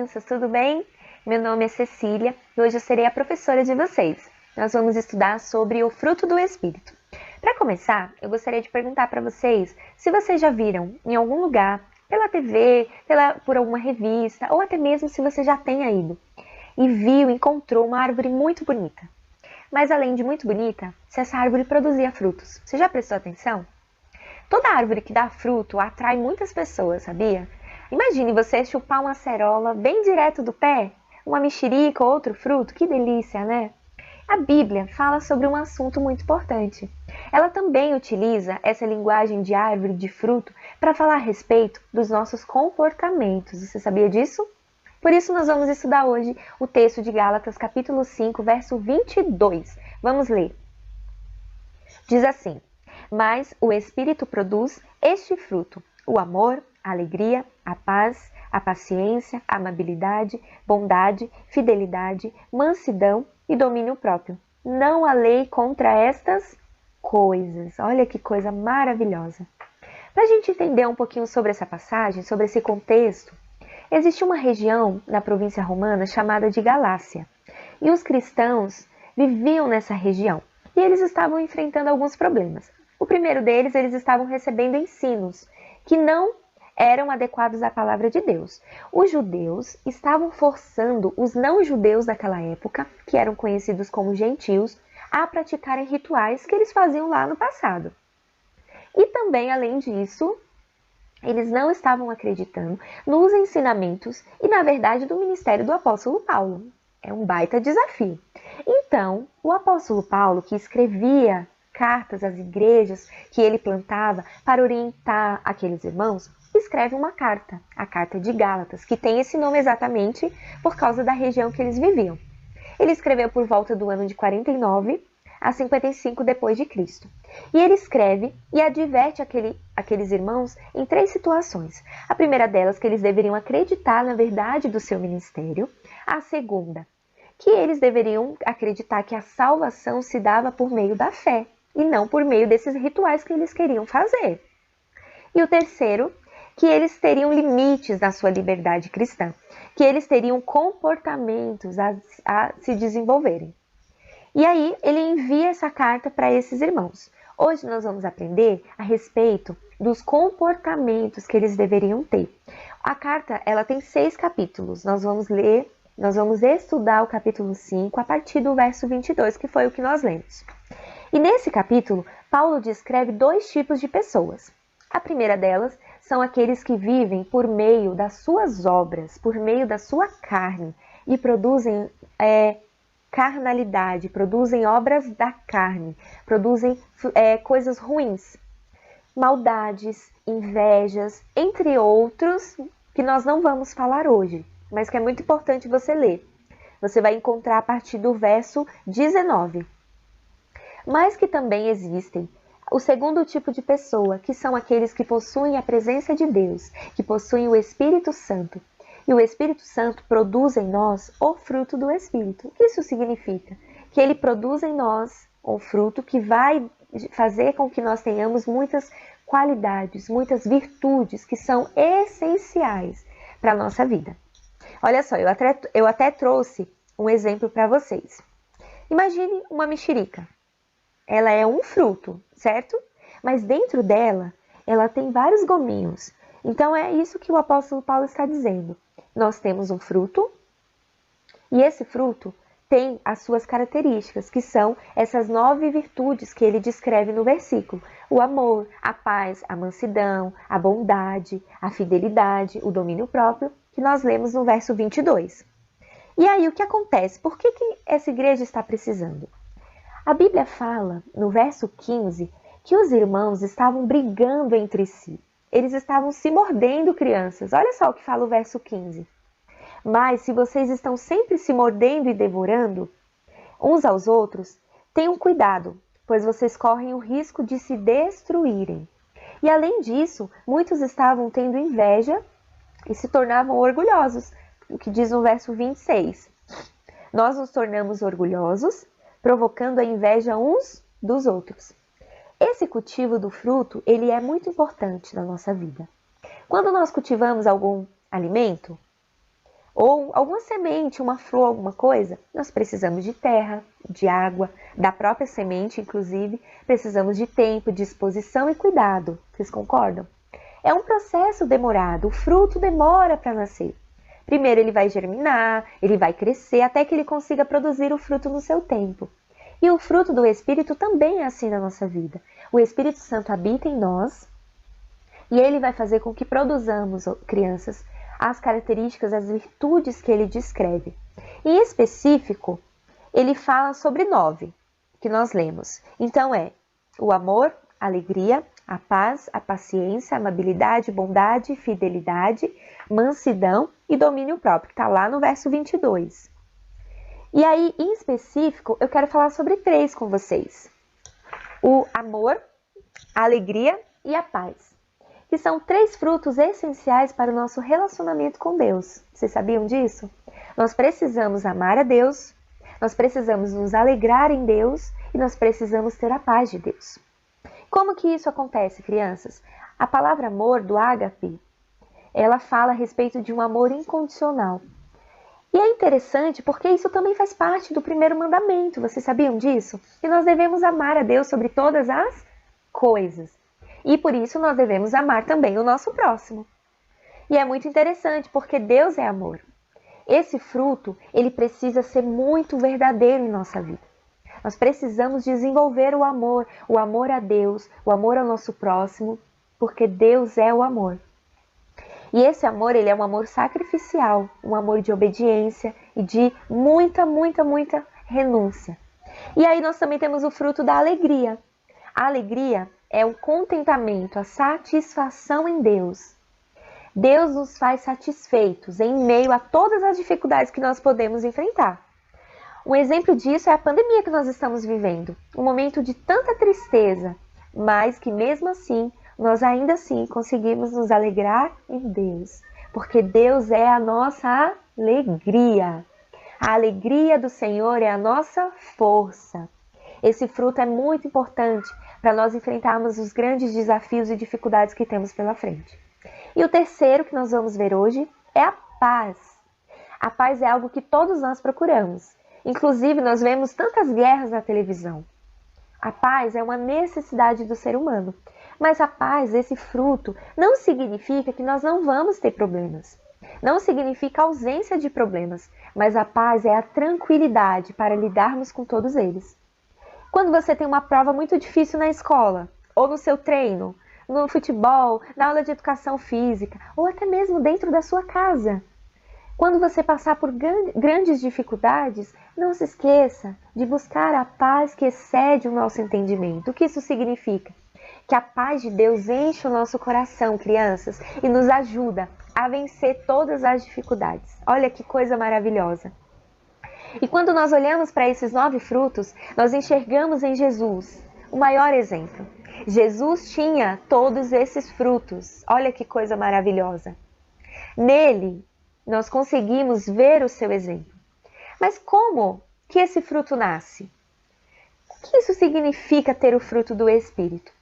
crianças, tudo bem? Meu nome é Cecília e hoje eu serei a professora de vocês. Nós vamos estudar sobre o fruto do Espírito. Para começar, eu gostaria de perguntar para vocês se vocês já viram em algum lugar, pela TV, por alguma revista, ou até mesmo se você já tenha ido e encontrou uma árvore muito bonita. Mas além de muito bonita, se essa árvore produzia frutos. Você já prestou atenção? Toda árvore que dá fruto atrai muitas pessoas, sabia? Imagine você chupar uma acerola bem direto do pé, uma mexerica ou outro fruto, que delícia, né? A Bíblia fala sobre um assunto muito importante. Ela também utiliza essa linguagem de árvore, de fruto, para falar a respeito dos nossos comportamentos. Você sabia disso? Por isso nós vamos estudar hoje o texto de Gálatas, capítulo 5, verso 22. Vamos ler. Diz assim: mas o Espírito produz este fruto: o amor, a alegria, a paz, a paciência, a amabilidade, bondade, fidelidade, mansidão e domínio próprio. Não há lei contra estas coisas. Olha que coisa maravilhosa. Para a gente entender um pouquinho sobre essa passagem, sobre esse contexto, existe uma região na província romana chamada de Galácia. E os cristãos viviam nessa região. E eles estavam enfrentando alguns problemas. O primeiro deles, eles estavam recebendo ensinos que não eram adequados à palavra de Deus. Os judeus estavam forçando os não-judeus daquela época, que eram conhecidos como gentios, a praticarem rituais que eles faziam lá no passado. E também, além disso, eles não estavam acreditando nos ensinamentos e, na verdade, do ministério do apóstolo Paulo. É um baita desafio. Então, o apóstolo Paulo, que escrevia cartas às igrejas que ele plantava para orientar aqueles irmãos, escreve uma carta, a carta de Gálatas, que tem esse nome exatamente por causa da região que eles viviam. Ele escreveu por volta do ano de 49 a 55 depois de Cristo. E ele escreve e adverte aqueles irmãos em 3 situações. A primeira delas, que eles deveriam acreditar na verdade do seu ministério. A segunda, que eles deveriam acreditar que a salvação se dava por meio da fé e não por meio desses rituais que eles queriam fazer. E o terceiro, que eles teriam limites na sua liberdade cristã, que eles teriam comportamentos a se desenvolverem. E aí ele envia essa carta para esses irmãos. Hoje nós vamos aprender a respeito dos comportamentos que eles deveriam ter. A carta, ela tem 6 capítulos. Nós vamos estudar o capítulo 5 a partir do verso 22, que foi o que nós lemos. E nesse capítulo, Paulo descreve 2 tipos de pessoas. A primeira delas são aqueles que vivem por meio das suas obras, por meio da sua carne, e produzem carnalidade, produzem obras da carne, produzem coisas ruins, maldades, invejas, entre outros, que nós não vamos falar hoje, mas que é muito importante você ler. Você vai encontrar a partir do verso 19. Mas que também existem o segundo tipo de pessoa, que são aqueles que possuem a presença de Deus, que possuem o Espírito Santo. E o Espírito Santo produz em nós o fruto do Espírito. O que isso significa? Que ele produz em nós um fruto que vai fazer com que nós tenhamos muitas qualidades, muitas virtudes que são essenciais para a nossa vida. Olha só, eu até trouxe um exemplo para vocês. Imagine uma mexerica. Ela é um fruto, certo? Mas dentro dela, ela tem vários gominhos. Então é isso que o apóstolo Paulo está dizendo. Nós temos um fruto e esse fruto tem as suas características, que são essas 9 virtudes que ele descreve no versículo. O amor, a paz, a mansidão, a bondade, a fidelidade, o domínio próprio, que nós lemos no verso 22. E aí o que acontece? Por que essa igreja está precisando? A Bíblia fala, no verso 15, que os irmãos estavam brigando entre si. Eles estavam se mordendo, crianças. Olha só o que fala o verso 15. Mas se vocês estão sempre se mordendo e devorando uns aos outros, tenham cuidado, pois vocês correm o risco de se destruírem. E além disso, muitos estavam tendo inveja e se tornavam orgulhosos, o que diz no verso 26. Nós nos tornamos orgulhosos, provocando a inveja uns dos outros. Esse cultivo do fruto, ele é muito importante na nossa vida. Quando nós cultivamos algum alimento, ou alguma semente, uma flor, alguma coisa, nós precisamos de terra, de água, da própria semente, inclusive, precisamos de tempo, disposição e cuidado. Vocês concordam? É um processo demorado, o fruto demora para nascer. Primeiro ele vai germinar, ele vai crescer até que ele consiga produzir o fruto no seu tempo. E o fruto do Espírito também é assim na nossa vida. O Espírito Santo habita em nós e ele vai fazer com que produzamos, crianças, as características, as virtudes que ele descreve. Em específico, ele fala sobre 9, que nós lemos. Então o amor, a alegria, a paz, a paciência, a amabilidade, bondade, fidelidade, mansidão e domínio próprio, que está lá no verso 22. E aí, em específico, eu quero falar sobre 3 com vocês. O amor, a alegria e a paz, que são 3 frutos essenciais para o nosso relacionamento com Deus. Vocês sabiam disso? Nós precisamos amar a Deus, nós precisamos nos alegrar em Deus e nós precisamos ter a paz de Deus. Como que isso acontece, crianças? A palavra amor, do ágape, ela fala a respeito de um amor incondicional. E é interessante porque isso também faz parte do primeiro mandamento. Vocês sabiam disso? Que nós devemos amar a Deus sobre todas as coisas. E por isso nós devemos amar também o nosso próximo. E é muito interessante porque Deus é amor. Esse fruto, ele precisa ser muito verdadeiro em nossa vida. Nós precisamos desenvolver o amor a Deus, o amor ao nosso próximo, porque Deus é o amor. E esse amor, ele é um amor sacrificial, um amor de obediência e de muita renúncia. E aí nós também temos o fruto da alegria. A alegria é o contentamento, a satisfação em Deus. Deus nos faz satisfeitos em meio a todas as dificuldades que nós podemos enfrentar. Um exemplo disso é a pandemia que nós estamos vivendo. Um momento de tanta tristeza, mas que mesmo assim, nós ainda assim conseguimos nos alegrar em Deus. Porque Deus é a nossa alegria. A alegria do Senhor é a nossa força. Esse fruto é muito importante para nós enfrentarmos os grandes desafios e dificuldades que temos pela frente. E o terceiro que nós vamos ver hoje é a paz. A paz é algo que todos nós procuramos. Inclusive, nós vemos tantas guerras na televisão. A paz é uma necessidade do ser humano. Mas a paz, esse fruto, não significa que nós não vamos ter problemas. Não significa ausência de problemas, mas a paz é a tranquilidade para lidarmos com todos eles. Quando você tem uma prova muito difícil na escola, ou no seu treino, no futebol, na aula de educação física, ou até mesmo dentro da sua casa. Quando você passar por grandes dificuldades, não se esqueça de buscar a paz que excede o nosso entendimento. O que isso significa? Que a paz de Deus enche o nosso coração, crianças, e nos ajuda a vencer todas as dificuldades. Olha que coisa maravilhosa. E quando nós olhamos para esses 9 frutos, nós enxergamos em Jesus o maior exemplo. Jesus tinha todos esses frutos. Olha que coisa maravilhosa. Nele, nós conseguimos ver o seu exemplo. Mas como que esse fruto nasce? O que isso significa ter o fruto do Espírito?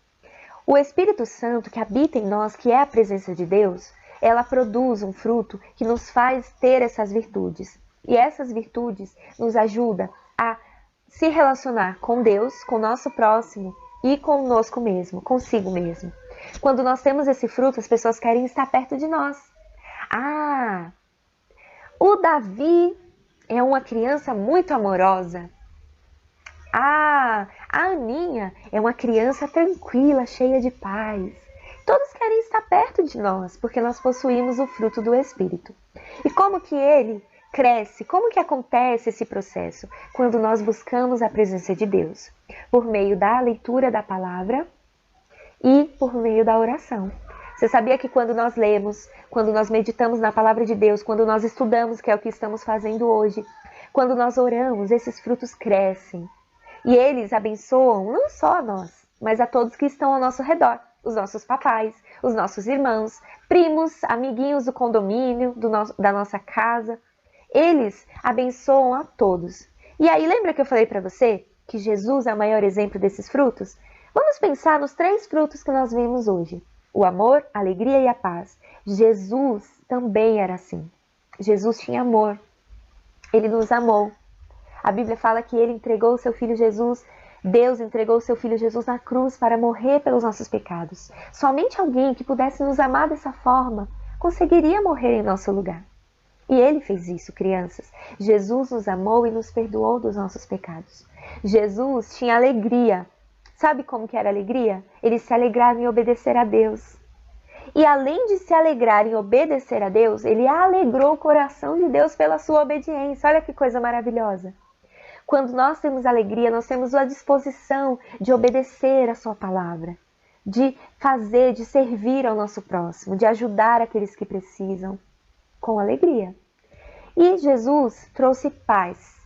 O Espírito Santo que habita em nós, que é a presença de Deus, ela produz um fruto que nos faz ter essas virtudes. E essas virtudes nos ajudam a se relacionar com Deus, com o nosso próximo e conosco mesmo, consigo mesmo. Quando nós temos esse fruto, as pessoas querem estar perto de nós. Ah, o Davi é uma criança muito amorosa. Ah, a Aninha é uma criança tranquila, cheia de paz. Todos querem estar perto de nós, porque nós possuímos o fruto do Espírito. E como que ele cresce? Como que acontece esse processo? Quando nós buscamos a presença de Deus, por meio da leitura da palavra e por meio da oração. Você sabia que quando nós lemos, quando nós meditamos na palavra de Deus, quando nós estudamos, que é o que estamos fazendo hoje, quando nós oramos, esses frutos crescem. E eles abençoam não só a nós, mas a todos que estão ao nosso redor. Os nossos papais, os nossos irmãos, primos, amiguinhos do condomínio, da nossa casa. Eles abençoam a todos. E aí, lembra que eu falei para você que Jesus é o maior exemplo desses frutos? Vamos pensar nos 3 frutos que nós vemos hoje. O amor, a alegria e a paz. Jesus também era assim. Jesus tinha amor. Ele nos amou. A Bíblia fala que ele entregou o seu filho Jesus, Deus entregou o seu filho Jesus na cruz para morrer pelos nossos pecados. Somente alguém que pudesse nos amar dessa forma conseguiria morrer em nosso lugar. E ele fez isso, crianças. Jesus nos amou e nos perdoou dos nossos pecados. Jesus tinha alegria. Sabe como que era a alegria? Ele se alegrava em obedecer a Deus. E além de se alegrar em obedecer a Deus, ele alegrou o coração de Deus pela sua obediência. Olha que coisa maravilhosa. Quando nós temos alegria, nós temos a disposição de obedecer a sua palavra, de fazer, de servir ao nosso próximo, de ajudar aqueles que precisam, com alegria. E Jesus trouxe paz.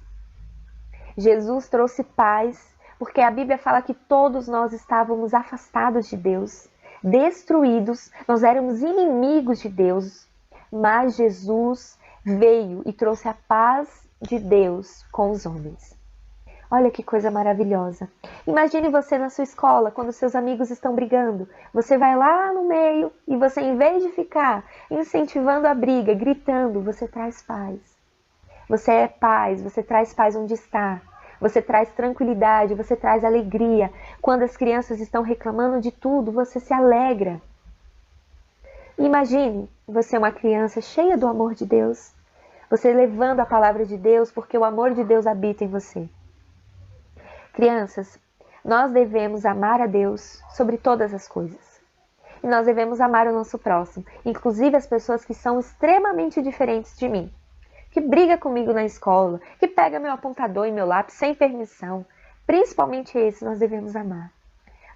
Jesus trouxe paz, porque a Bíblia fala que todos nós estávamos afastados de Deus, destruídos, nós éramos inimigos de Deus, mas Jesus veio e trouxe a paz de Deus com os homens. Olha que coisa maravilhosa. Imagine você na sua escola, quando seus amigos estão brigando. Você vai lá no meio e você, em vez de ficar incentivando a briga, gritando, você traz paz. Você é paz, você traz paz onde está. Você traz tranquilidade, você traz alegria. Quando as crianças estão reclamando de tudo, você se alegra. Imagine você uma criança cheia do amor de Deus. Você levando a palavra de Deus, porque o amor de Deus habita em você. Crianças, nós devemos amar a Deus sobre todas as coisas. E nós devemos amar o nosso próximo, inclusive as pessoas que são extremamente diferentes de mim. Que briga comigo na escola, que pega meu apontador e meu lápis sem permissão. Principalmente esse nós devemos amar.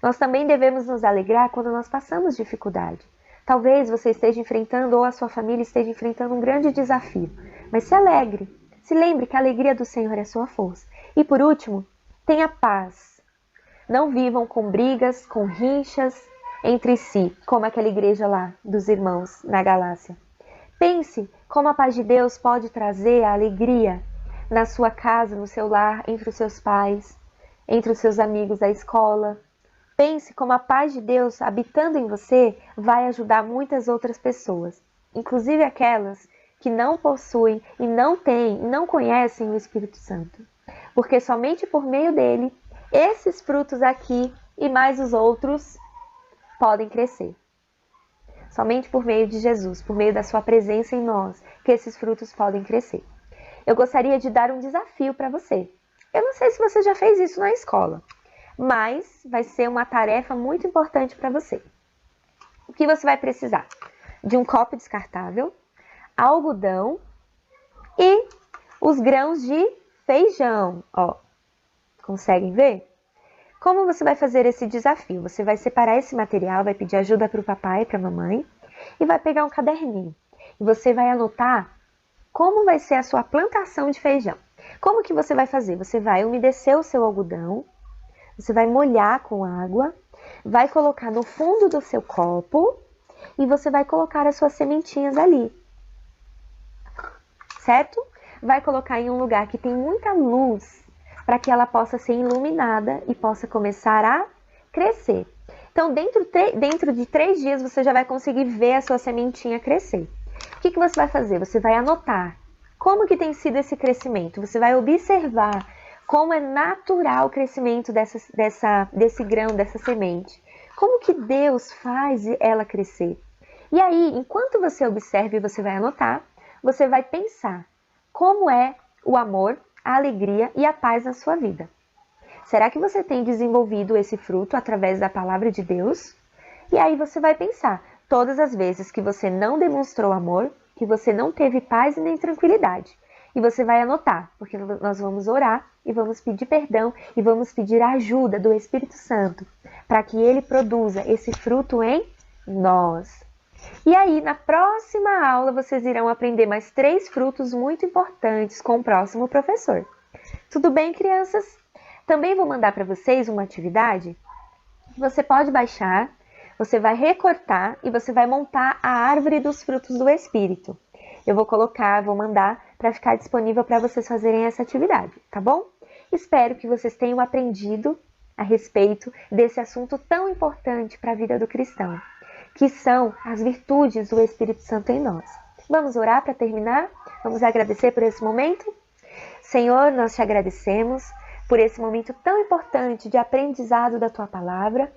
Nós também devemos nos alegrar quando nós passamos dificuldade. Talvez você esteja enfrentando ou a sua família esteja enfrentando um grande desafio. Mas se alegre. Se lembre que a alegria do Senhor é a sua força. E por último, tenha paz. Não vivam com brigas, com rinchas entre si, como aquela igreja lá dos irmãos na Galácia. Pense como a paz de Deus pode trazer a alegria na sua casa, no seu lar, entre os seus pais, entre os seus amigos da escola. Pense como a paz de Deus habitando em você vai ajudar muitas outras pessoas, inclusive aquelas que não possuem e não têm, não conhecem o Espírito Santo. Porque somente por meio dele, esses frutos aqui e mais os outros podem crescer. Somente por meio de Jesus, por meio da sua presença em nós, que esses frutos podem crescer. Eu gostaria de dar um desafio para você. Eu não sei se você já fez isso na escola, mas vai ser uma tarefa muito importante para você. O que você vai precisar? De um copo descartável, algodão e os grãos de feijão. Ó, conseguem ver? Como você vai fazer esse desafio? Você vai separar esse material, vai pedir ajuda para o papai e para a mamãe e vai pegar um caderninho. E você vai anotar como vai ser a sua plantação de feijão. Como que você vai fazer? Você vai umedecer o seu algodão, você vai molhar com água, vai colocar no fundo do seu copo e você vai colocar as suas sementinhas ali. Certo? Vai colocar em um lugar que tem muita luz, para que ela possa ser iluminada e possa começar a crescer. Então, dentro de 3 dias, você já vai conseguir ver a sua sementinha crescer. O que você vai fazer? Você vai anotar como que tem sido esse crescimento. Você vai observar como é natural o crescimento desse grão, dessa semente. Como que Deus faz ela crescer. E aí, enquanto você observa e você vai anotar, você vai pensar como é o amor, a alegria e a paz na sua vida. Será que você tem desenvolvido esse fruto através da palavra de Deus? E aí você vai pensar, todas as vezes que você não demonstrou amor, que você não teve paz e nem tranquilidade. E você vai anotar, porque nós vamos orar e vamos pedir perdão e vamos pedir a ajuda do Espírito Santo para que ele produza esse fruto em nós. E aí, na próxima aula, vocês irão aprender mais 3 frutos muito importantes com o próximo professor. Tudo bem, crianças? Também vou mandar para vocês uma atividade que você pode baixar, você vai recortar e você vai montar a árvore dos frutos do Espírito. Eu vou mandar para ficar disponível para vocês fazerem essa atividade, tá bom? Espero que vocês tenham aprendido a respeito desse assunto tão importante para a vida do cristão, que são as virtudes do Espírito Santo em nós. Vamos orar para terminar? Vamos agradecer por esse momento? Senhor, nós te agradecemos por esse momento tão importante de aprendizado da Tua Palavra,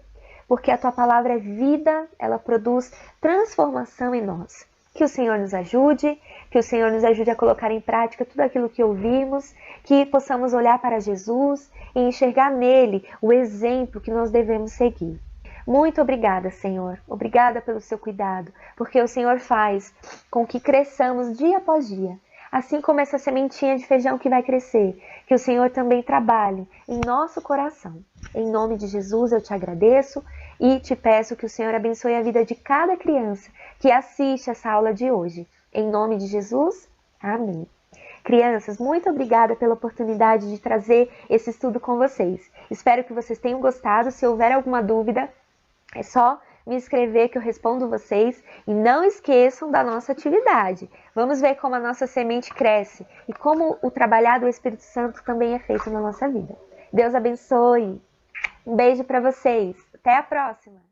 porque a Tua Palavra é vida, ela produz transformação em nós. Que o Senhor nos ajude, que o Senhor nos ajude a colocar em prática tudo aquilo que ouvimos, que possamos olhar para Jesus e enxergar nele o exemplo que nós devemos seguir. Muito obrigada, Senhor. Obrigada pelo seu cuidado, porque o Senhor faz com que cresçamos dia após dia. Assim como essa sementinha de feijão que vai crescer, que o Senhor também trabalhe em nosso coração. Em nome de Jesus eu te agradeço e te peço que o Senhor abençoe a vida de cada criança que assiste essa aula de hoje. Em nome de Jesus, amém. Crianças, muito obrigada pela oportunidade de trazer esse estudo com vocês. Espero que vocês tenham gostado. Se houver alguma dúvida, é só me escrever que eu respondo vocês. E não esqueçam da nossa atividade. Vamos ver como a nossa semente cresce e como o trabalhar do Espírito Santo também é feito na nossa vida. Deus abençoe. Um beijo para vocês. Até a próxima.